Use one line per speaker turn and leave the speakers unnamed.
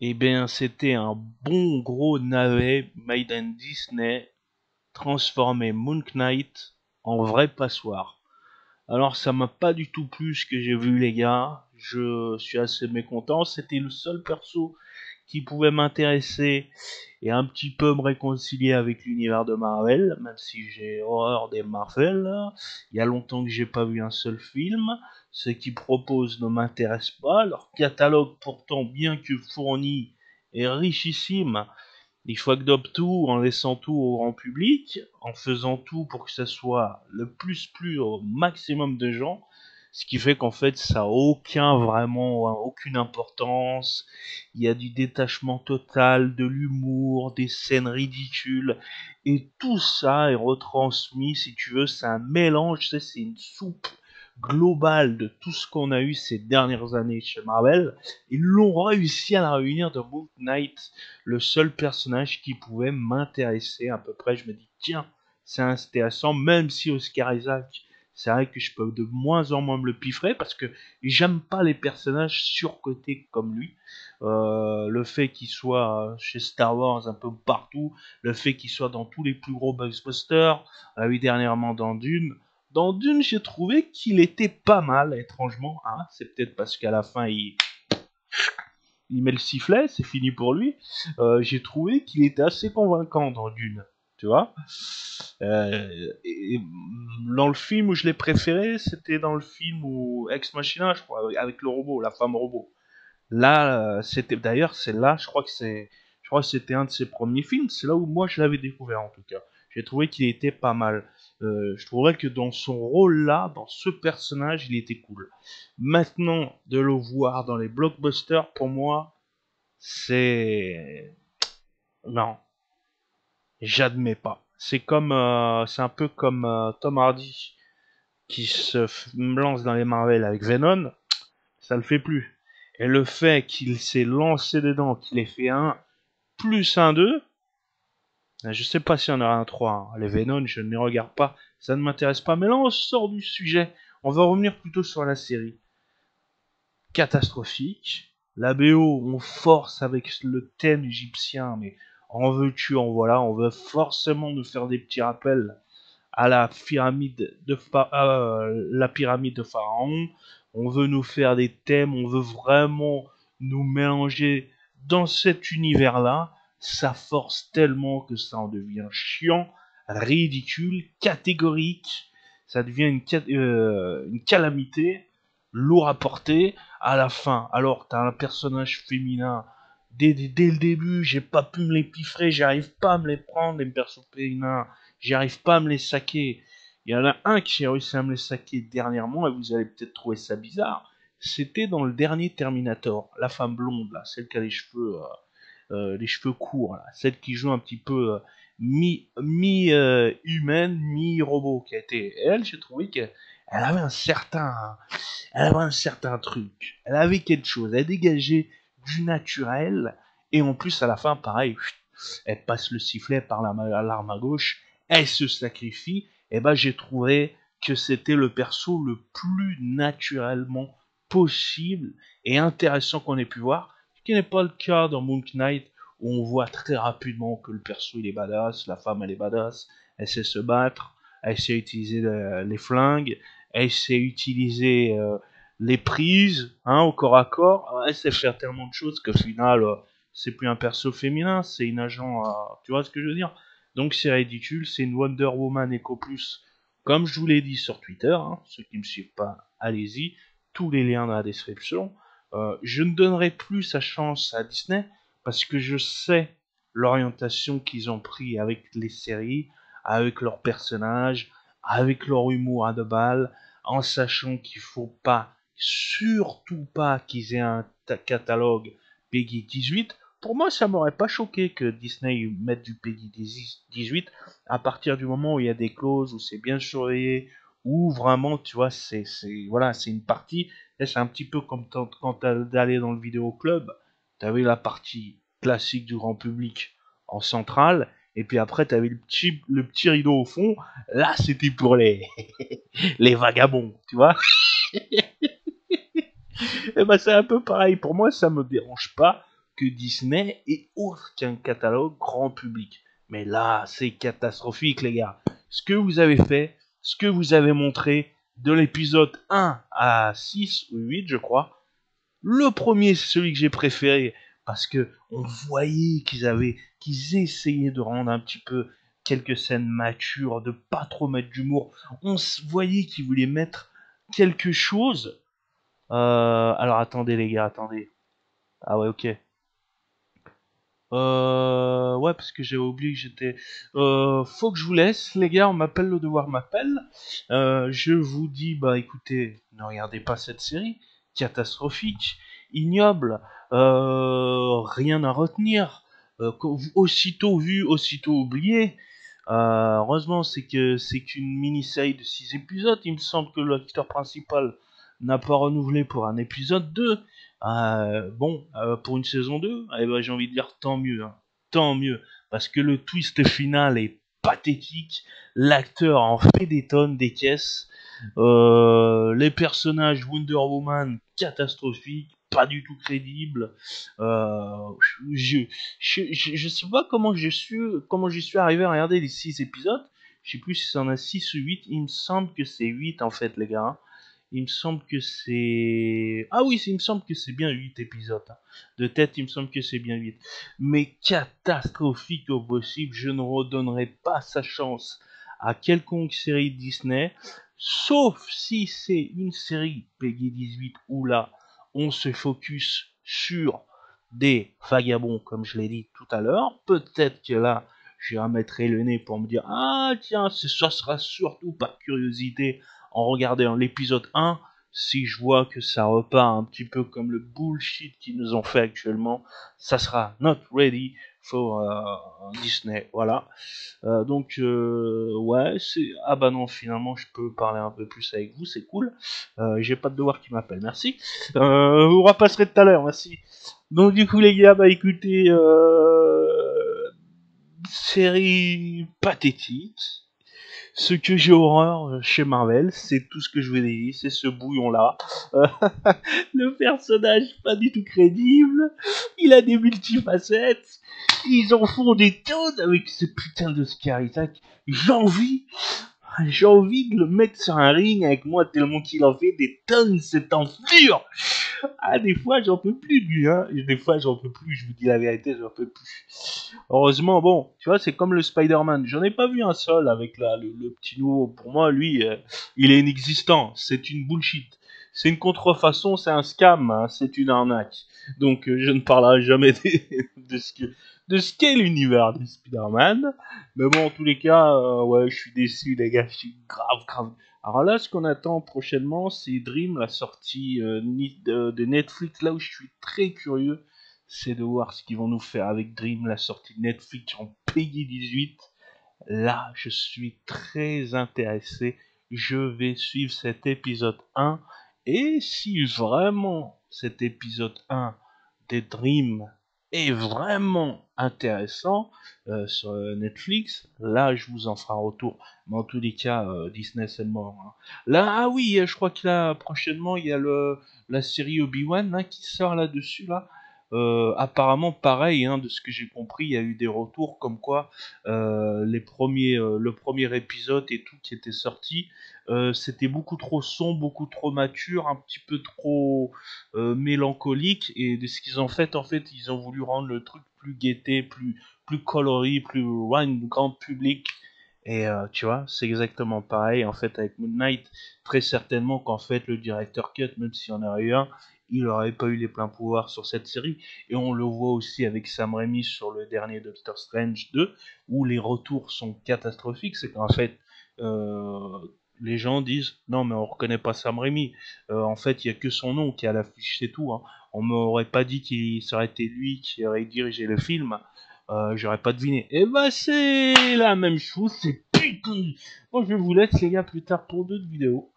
Eh bien, c'était un bon gros navet made in Disney transformé Moon Knight en vrai passoire. Alors, ça m'a pas du tout plu ce que j'ai vu, les gars. Je suis assez mécontent. C'était le seul perso qui pouvait m'intéresser et un petit peu me réconcilier avec l'univers de Marvel, même si j'ai horreur des Marvel. Il y a longtemps que j'ai pas vu un seul film. Ce qu'ils proposent ne m'intéresse pas. Leur catalogue, pourtant bien que fourni, est richissime. Il faut tout en laissant tout au grand public, en faisant tout pour que ça soit le plus au maximum de gens, ce qui fait qu'en fait ça a aucune importance. Il y a du détachement total, de l'humour, des scènes ridicules, et tout ça est retransmis, si tu veux, c'est un mélange, c'est une soupe globale de tout ce qu'on a eu ces dernières années chez Marvel. Ils l'ont réussi à la réunir dans Moon Knight, le seul personnage qui pouvait m'intéresser à peu près. Je me dis, tiens, c'est intéressant, même si Oscar Isaac, c'est vrai que je peux de moins en moins me le piffrer parce que j'aime pas les personnages surcotés comme lui. Le fait qu'il soit chez Star Wars un peu partout, le fait qu'il soit dans tous les plus gros blockbusters, oui, dernièrement dans Dune. Dans Dune, j'ai trouvé qu'il était pas mal, étrangement. Hein. C'est peut-être parce qu'à la fin, il met le sifflet, c'est fini pour lui. J'ai trouvé qu'il était assez convaincant dans Dune, tu vois. Et dans le film où je l'ai préféré, c'était dans le film où Ex Machina, je crois, avec le robot, la femme robot. Là, c'était d'ailleurs, c'est là, je crois que c'était un de ses premiers films. C'est là où moi je l'avais découvert en tout cas. J'ai trouvé qu'il était pas mal. Je trouverais que dans son rôle-là, dans ce personnage, il était cool. Maintenant, de le voir dans les blockbusters, pour moi, c'est non, j'admets pas. C'est un peu comme Tom Hardy qui lance dans les Marvel avec Venom, ça le fait plus. Et le fait qu'il s'est lancé dedans, qu'il ait fait un plus un 2, je sais pas s'il y en aura un 3. Hein. Les Venom, je ne les regarde pas, ça ne m'intéresse pas. Mais là, on sort du sujet. On va revenir plutôt sur la série. Catastrophique. La BO, on force avec le thème égyptien, mais en veux-tu, en voilà, on veut forcément nous faire des petits rappels à la pyramide de Pharaon. On veut nous faire des thèmes, on veut vraiment nous mélanger dans cet univers-là. Ça force tellement que ça en devient chiant, ridicule, catégorique. Ça devient une calamité, lourd à porter. À la fin, alors t'as un personnage féminin. Dès le début, j'ai pas pu me les piffrer, j'arrive pas à me les prendre, les persos féminins. J'arrive pas à me les saquer. Il y en a un qui a réussi à me les saquer dernièrement, et vous allez peut-être trouver ça bizarre. C'était dans le dernier Terminator, la femme blonde, là, celle qui a les cheveux courts, là, celle qui joue un petit peu humaine, mi robot, qui a été. Et elle, j'ai trouvé qu'elle elle avait un certain truc. Elle avait quelque chose. Elle dégageait du naturel. Et en plus, à la fin, pareil, elle passe le sifflet par l'arme à gauche. Elle se sacrifie. Et ben, j'ai trouvé que c'était le perso le plus naturellement possible et intéressant qu'on ait pu voir. Ce qui n'est pas le cas dans Moon Knight, où on voit très rapidement que le perso il est badass, la femme elle est badass, elle sait se battre, elle sait utiliser les flingues, elle sait utiliser les prises, hein, au corps à corps, elle sait faire tellement de choses qu'au final, c'est plus un perso féminin, c'est une agent, tu vois ce que je veux dire. Donc c'est ridicule, c'est une Wonder Woman Echo Plus, comme je vous l'ai dit sur Twitter, hein, ceux qui ne me suivent pas, allez-y, tous les liens dans la description. Je ne donnerai plus sa chance à Disney, parce que je sais l'orientation qu'ils ont pris avec les séries, avec leurs personnages, avec leur humour à deux balles, en sachant qu'il faut pas, surtout pas qu'ils aient un catalogue Peggy 18. Pour moi, ça m'aurait pas choqué que Disney mette du Peggy 18 à partir du moment où il y a des clauses, où c'est bien surveillé, où vraiment, tu vois, voilà, c'est une partie. C'est un petit peu comme quand t'allais dans le vidéo club, t'avais la partie classique du grand public en centrale, et puis après t'avais le petit rideau au fond. Là, c'était pour les vagabonds, tu vois. Et ben c'est un peu pareil. Pour moi, ça me dérange pas que Disney et aucun catalogue grand public. Mais là, c'est catastrophique, les gars. Ce que vous avez fait, ce que vous avez montré de l'épisode 1 à 6 ou 8, je crois. Le premier, c'est celui que j'ai préféré parce que on voyait qu'ils essayaient de rendre un petit peu quelques scènes matures, de pas trop mettre d'humour. On voyait qu'ils voulaient mettre quelque chose. Alors attendez les gars, attendez. Ah ouais, ok. Ouais, parce que j'ai oublié que j'étais. Faut que je vous laisse, les gars. On m'appelle, le devoir m'appelle. Je vous dis, bah écoutez, ne regardez pas cette série. Catastrophique, ignoble, rien à retenir. Aussitôt vu, aussitôt oublié. Heureusement, c'est qu'une mini-série de 6 épisodes. Il me semble que l'acteur principal n'a pas renouvelé pour un épisode 2. Pour une saison 2, eh ben, j'ai envie de dire tant mieux. Hein. Tant mieux. Parce que le twist final est pathétique. L'acteur en fait des tonnes, des caisses. Les personnages Wonder Woman, catastrophiques. Pas du tout crédibles. Je sais pas comment j'y suis arrivé à regarder les 6 épisodes. Je sais plus si c'en a 6 ou 8. Il me semble que c'est 8 en fait, les gars. Il me semble que c'est... Ah oui, il me semble que c'est bien 8 épisodes. Hein. De tête, il me semble que c'est bien 8. Mais catastrophique au possible, je ne redonnerai pas sa chance à quelconque série Disney, sauf si c'est une série Peggy 18 où là, on se focus sur des vagabonds, comme je l'ai dit tout à l'heure. Peut-être que là, je remettrai le nez pour me dire, ah tiens, ça sera surtout par curiosité en regardant l'épisode 1, si je vois que ça repart un petit peu comme le bullshit qu'ils nous ont fait actuellement, ça sera not ready for Disney. Voilà. Ouais, c'est... Ah bah non, finalement, je peux parler un peu plus avec vous, c'est cool. J'ai pas de devoir qui m'appelle, merci. Vous repasserez tout à l'heure, merci. Donc du coup, les gars, bah écoutez, série pathétique. Ce que j'ai horreur chez Marvel, c'est tout ce que je vais dire, c'est ce bouillon-là. Le personnage pas du tout crédible, il a des multifacettes, ils en font des tonnes avec ce putain de Scary Tack. J'ai envie de le mettre sur un ring avec moi tellement qu'il en fait des tonnes, cet enflure. Ah, des fois, j'en peux plus de lui, hein. Des fois, j'en peux plus, je vous dis la vérité, j'en peux plus. Heureusement, bon, tu vois, c'est comme le Spider-Man. J'en ai pas vu un seul avec le petit nouveau. Pour moi, lui, il est inexistant. C'est une bullshit. C'est une contrefaçon, c'est un scam, hein, c'est une arnaque. Donc, je ne parlerai jamais de ce qu'est l'univers de Spider-Man. Mais bon, en tous les cas, ouais, je suis déçu, les gars. Je suis grave. Alors là, ce qu'on attend prochainement, c'est Dream, la sortie de Netflix. Là où je suis très curieux, c'est de voir ce qu'ils vont nous faire avec Dream, la sortie de Netflix en Peggy 18. Là, je suis très intéressé. Je vais suivre cet épisode 1. Et si vraiment cet épisode 1 des Dream est vraiment intéressant sur Netflix, là je vous en ferai un retour. Mais en tous les cas, Disney c'est mort. Hein. Là, ah oui, je crois que là prochainement il y a la série Obi-Wan hein, qui sort là-dessus là. Apparemment pareil, hein, de ce que j'ai compris, il y a eu des retours comme quoi le premier épisode et tout qui était sorti, c'était beaucoup trop sombre, beaucoup trop mature, un petit peu trop mélancolique, et de ce qu'ils ont fait, en fait, ils ont voulu rendre le truc plus gaieté, plus coloré, plus grand public. Et tu vois, c'est exactement pareil en fait avec Moon Knight. Très certainement qu'en fait le directeur cut, même s'il y en a eu un, il n'aurait pas eu les pleins pouvoirs sur cette série. Et on le voit aussi avec Sam Raimi sur le dernier Doctor Strange 2, où les retours sont catastrophiques. C'est qu'en fait, euh, les gens disent non mais on reconnaît pas Sam Raimi. En fait, il y a que son nom qui est à l'affiche, c'est tout. Hein. On m'aurait pas dit qu'il serait été lui qui aurait dirigé le film. J'aurais pas deviné. Et bah c'est la même chose, c'est putain. Bon, je vous laisse les gars plus tard pour d'autres vidéos.